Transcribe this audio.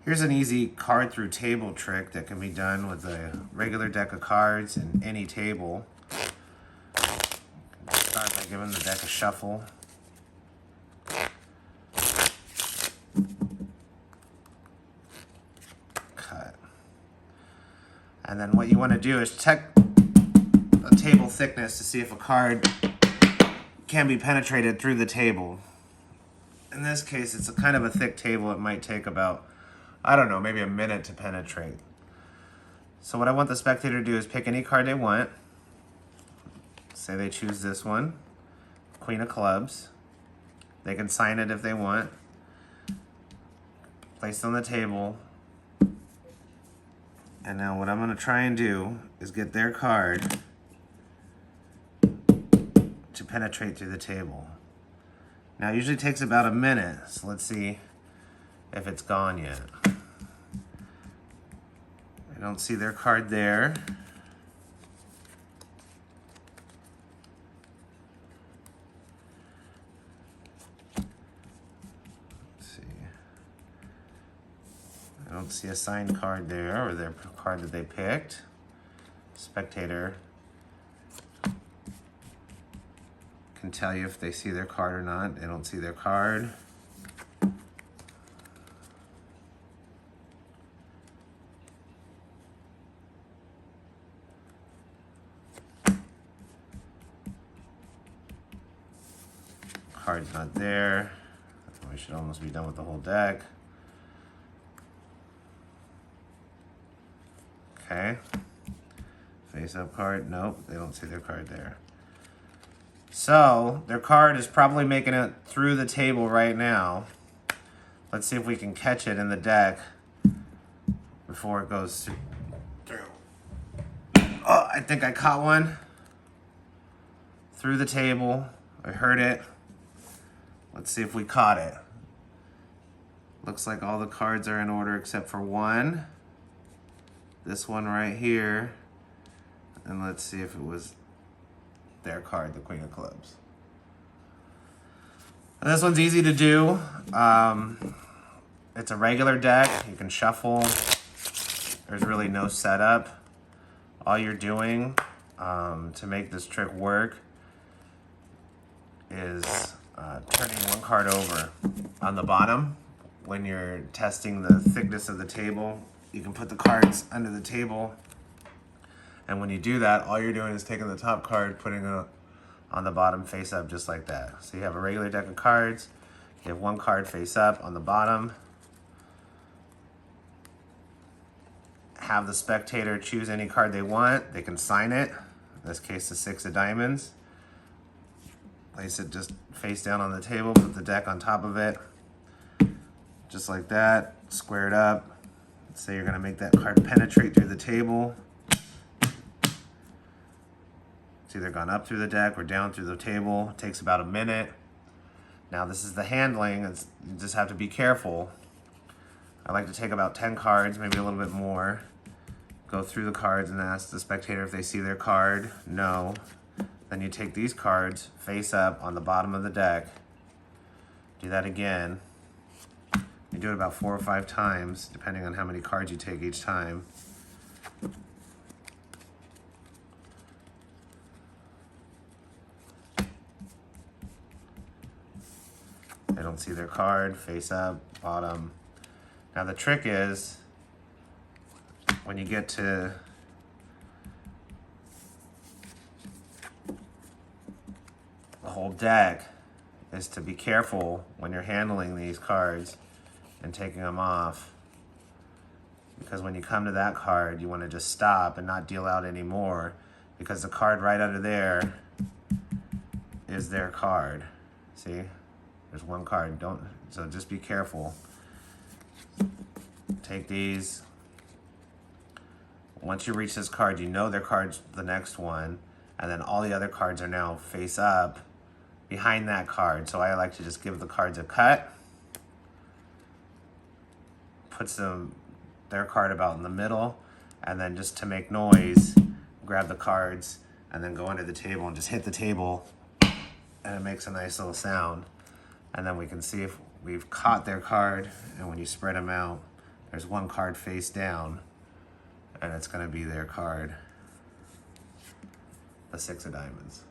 Here's an easy card through table trick that can be done with a regular deck of cards and any table. Start by giving the deck a shuffle. Cut. And then what you want to do is check the table thickness to see if a card can be penetrated through the table. In this case, it's a kind of a thick table. It might take about, I don't know, maybe a minute to penetrate. So what I want the spectator to do is pick any card they want. Say they choose this one, Queen of Clubs. They can sign it if they want. Place it on the table. And now what I'm going to try and do is get their card to penetrate through the table. Now it usually takes about a minute, so let's see if it's gone yet. I don't see their card there. Let's see. I don't see a signed card there, or their card that they picked. Spectator can tell you if they see their card or not. They don't see their card. Card's not there. We should almost be done with the whole deck. Okay. Face up card. Nope, they don't see their card there. So their card is probably making it through the table right now. Let's see if we can catch it in the deck before it goes through. Oh, I think I caught one through the table. I heard it. Let's see if we caught it. Looks like all the cards are in order except for one. This one right here. And let's see if it was their card, the Queen of Clubs. And this one's easy to do. It's a regular deck. You can shuffle. There's really no setup. All you're doing to make this trick work is turning one card over on the bottom. When you're testing the thickness of the table, you can put the cards under the table. And when you do that, all you're doing is taking the top card, putting it on the bottom face up just like that. So you have a regular deck of cards. You have one card face up on the bottom. Have the spectator choose any card they want. They can sign it. In this case, the 6 of diamonds. Place it just face down on the table. Put the deck on top of it. Just like that. Square it up. Let's say you're going to make that card penetrate through the table. It's either gone up through the deck or down through the table. It takes about a minute. Now this is the handling. You just have to be careful. I like to take about 10 cards, maybe a little bit more. Go through the cards and ask the spectator if they see their card. No. Then you take these cards face up on the bottom of the deck. Do that again. You do it about 4 or 5 times, depending on how many cards you take each time. They don't see their card, face up, bottom. Now the trick is, when you get to the whole deck, is to be careful when you're handling these cards and taking them off. Because when you come to that card, you want to just stop and not deal out any more, because the card right under there is their card. See? There's one card. So just be careful. Take these. Once you reach this card, you know their card's the next one, and then all the other cards are now face up behind that card. So I like to just give the cards a cut. Puts their card about in the middle, and then just to make noise, grab the cards and then go under the table and just hit the table, and it makes a nice little sound. And then we can see if we've caught their card, and when you spread them out, There's one card face down, and it's going to be their card, the 6 of diamonds.